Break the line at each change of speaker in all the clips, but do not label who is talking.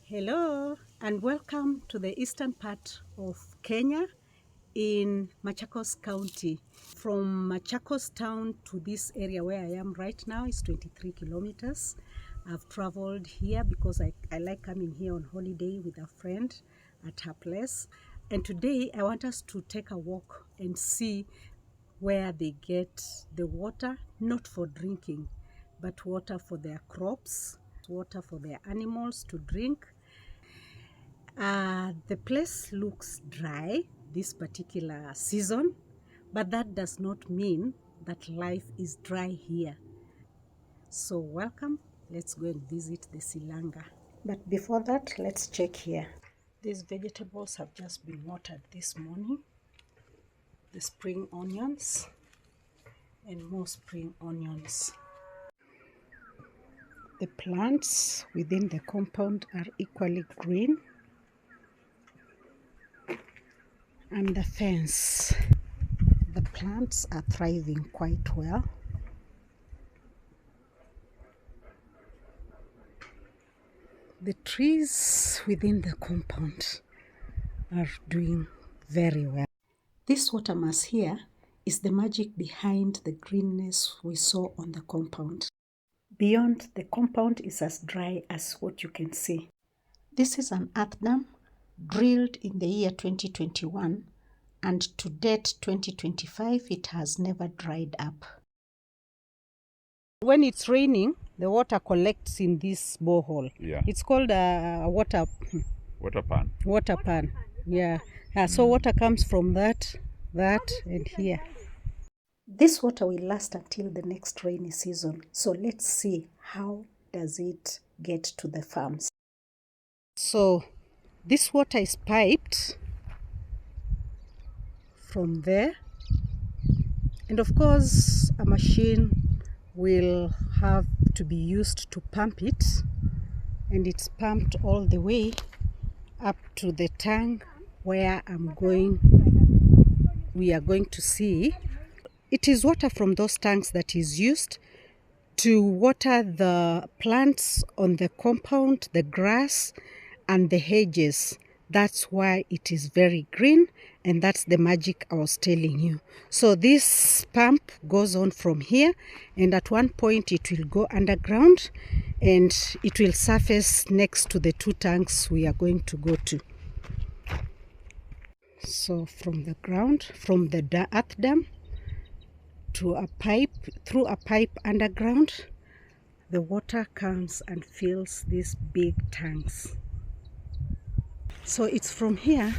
Hello and welcome to the eastern part of Kenya in Machakos County. From Machakos town to this area where I am right now is 23 kilometers. I've traveled here because I like coming here on holiday with a friend at her place. And today I want us to take a walk and see where they get the water, not for drinking, but water for their crops, water for their animals to drink. The place looks dry this particular season, but that does not mean that life is dry here. So welcome, let's go and visit the Silanga. But before that, let's check here. These vegetables have just been watered this morning. The spring onions and more spring onions. The plants within the compound are equally green. And the fence, the plants are thriving quite well. The trees within the compound are doing very well. This water mass here is the magic behind the greenness we saw on the compound. Beyond the compound is as dry as what you can see. This is an earth dam drilled in the year 2021, and to date 2025 it has never dried up. When it's raining, the water collects in this borehole.
Yeah.
It's called a water
pan.
Water pan. Yeah. So water comes from that, and here. This water will last until the next rainy season. So let's see how does it get to the farms. So this water is piped from there, and of course a machine will have to be used to pump it, and it's pumped all the way up to the tank where we are going to see. It is water from those tanks that is used to water the plants on the compound, the grass and the hedges. That's why it is very green, and that's the magic I was telling you. So this pump goes on from here, and at one point it will go underground and it will surface next to the two tanks we are going to go to. So from the ground, from the earth dam to a pipe, through a pipe underground, the water comes and fills these big tanks. So it's from here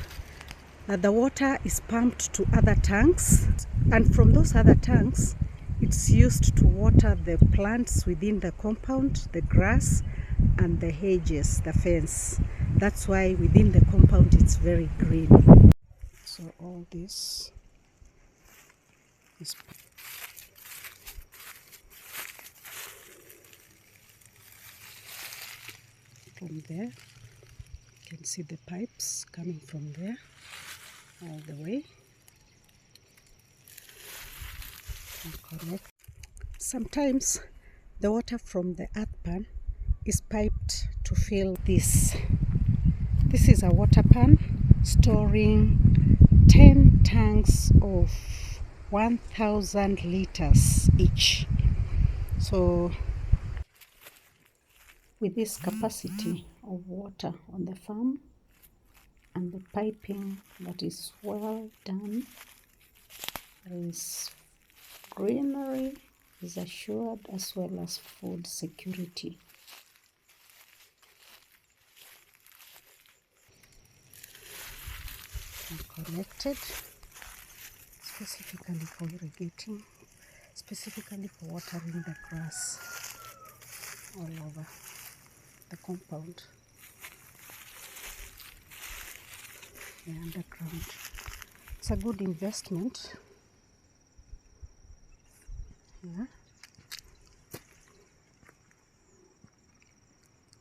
that the water is pumped to other tanks, and from those other tanks it's used to water the plants within the compound, the grass and the hedges, the fence. That's why within the compound it's very green. So all this is from there. You can see the pipes coming from there all the way. Sometimes the water from the earth pan is piped to fill this. This is a water pan storing 10 tanks of 1,000 liters each. So with this capacity of water on the farm and the piping that is well done, there is greenery is assured as well as food security. And collected specifically for irrigating, specifically for watering the grass all over the compound, the underground. It's a good investment. Yeah.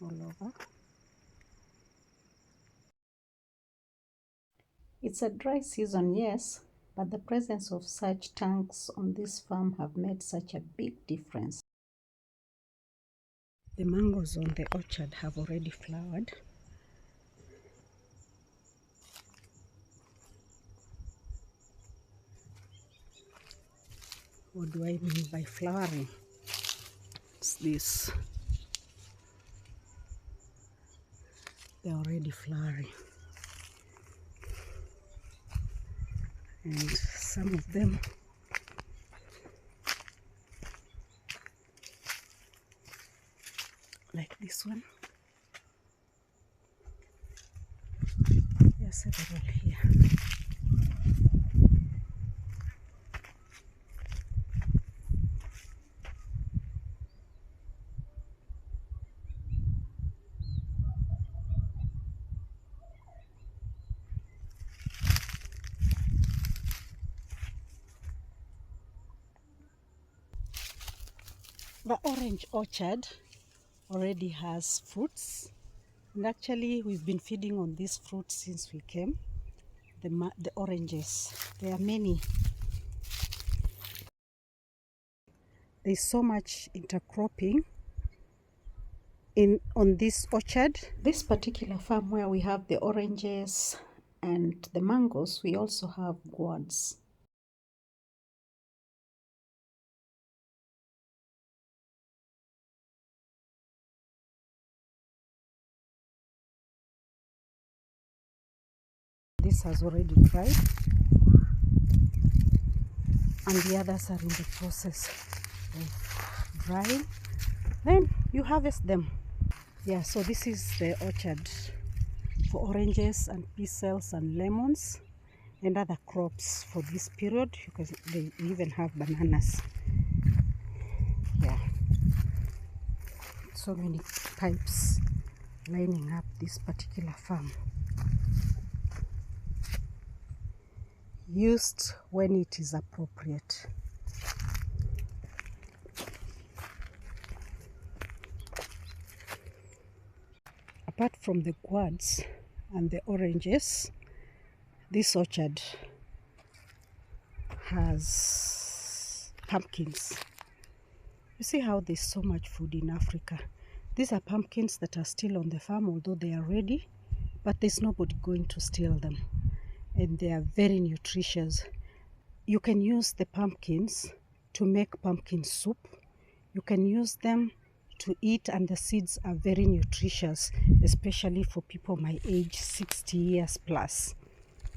All over. It's a dry season, yes, but the presence of such tanks on this farm have made such a big difference. The mangoes on the orchard have already flowered, What do I mean by flowering? It's this. They're already flowering. And some of them like this one. There are several here. The orange orchard already has fruits, and actually we've been feeding on these fruits since we came. The oranges, there are many. There's so much intercropping on this orchard. This particular farm where we have the oranges and the mangoes, we also have gourds. This has already dried, and the others are in the process of drying. Then you harvest them. Yeah, so this is the orchard for oranges and pistils and lemons and other crops for this period, because they even have bananas. Yeah, so many pipes lining up this particular farm, used when it is appropriate. Apart from the gourds and the oranges, this orchard has pumpkins. You see how there's so much food in Africa. These are pumpkins that are still on the farm, although they are ready, but there's nobody going to steal them. And they are very nutritious. You can use the pumpkins to make pumpkin soup. You can use them to eat, and the seeds are very nutritious, especially for people my age, 60 years plus.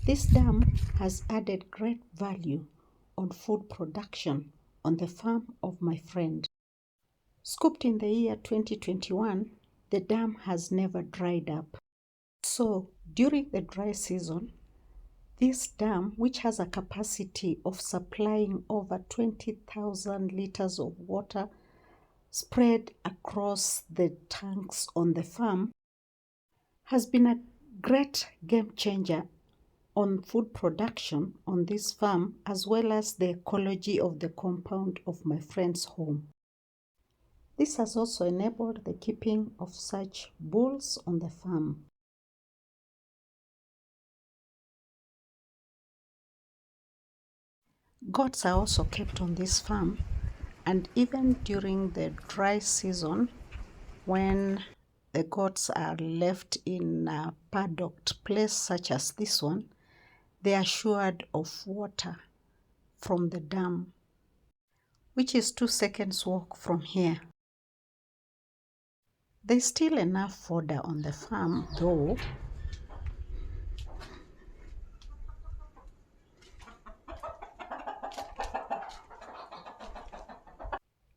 This dam has added great value on food production on the farm of my friend. Scooped in the year 2021, the dam has never dried up. So during the dry season, this dam, which has a capacity of supplying over 20,000 liters of water spread across the tanks on the farm, has been a great game changer on food production on this farm, as well as the ecology of the compound of my friend's home. This has also enabled the keeping of such bulls on the farm. Goats are also kept on this farm, and even during the dry season, when the goats are left in a paddocked place such as this one, they are assured of water from the dam, which is 2 seconds walk from here. There's still enough fodder on the farm though.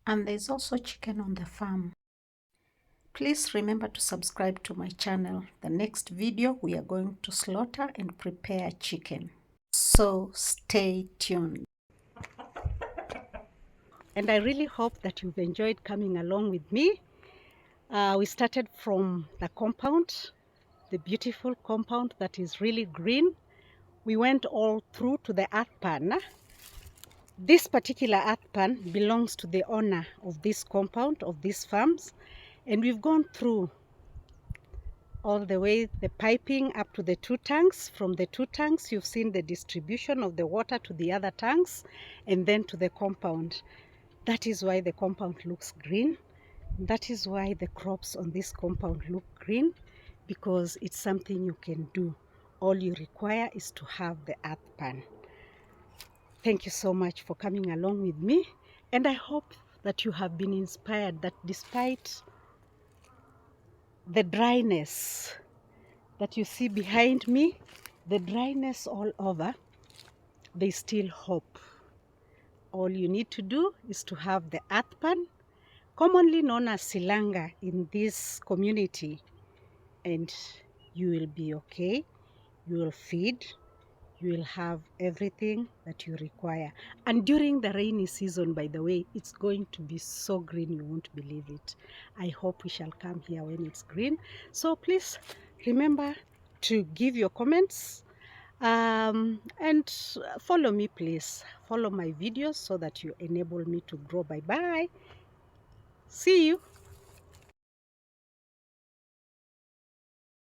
And there's also chicken on the farm. Please remember to subscribe to my channel. The next video we are going to slaughter and prepare chicken. So stay tuned. And I really hope that you've enjoyed coming along with me. We started from the compound, the beautiful compound that is really green. We went all through to the earth pan. This particular earth pan belongs to the owner of this compound, of these farms, and we've gone through all the way, the piping up to the 2 tanks. From the 2 tanks, you've seen the distribution of the water to the other tanks, and then to the compound. That is why the compound looks green. That is why the crops on this compound look green, because it's something you can do. All you require is to have the earth pan. Thank you so much for coming along with me, and I hope that you have been inspired that despite the dryness that you see behind me, the dryness all over, there's still hope. All you need to do is to have the earth pan, commonly known as silanga in this community, and you will be okay. You will feed, you will have everything that you require. And during the rainy season, by the way, it's going to be so green, you won't believe it. I hope we shall come here when it's green. So please remember to give your comments, and follow me, please. Follow my videos so that you enable me to grow. Bye bye. See you.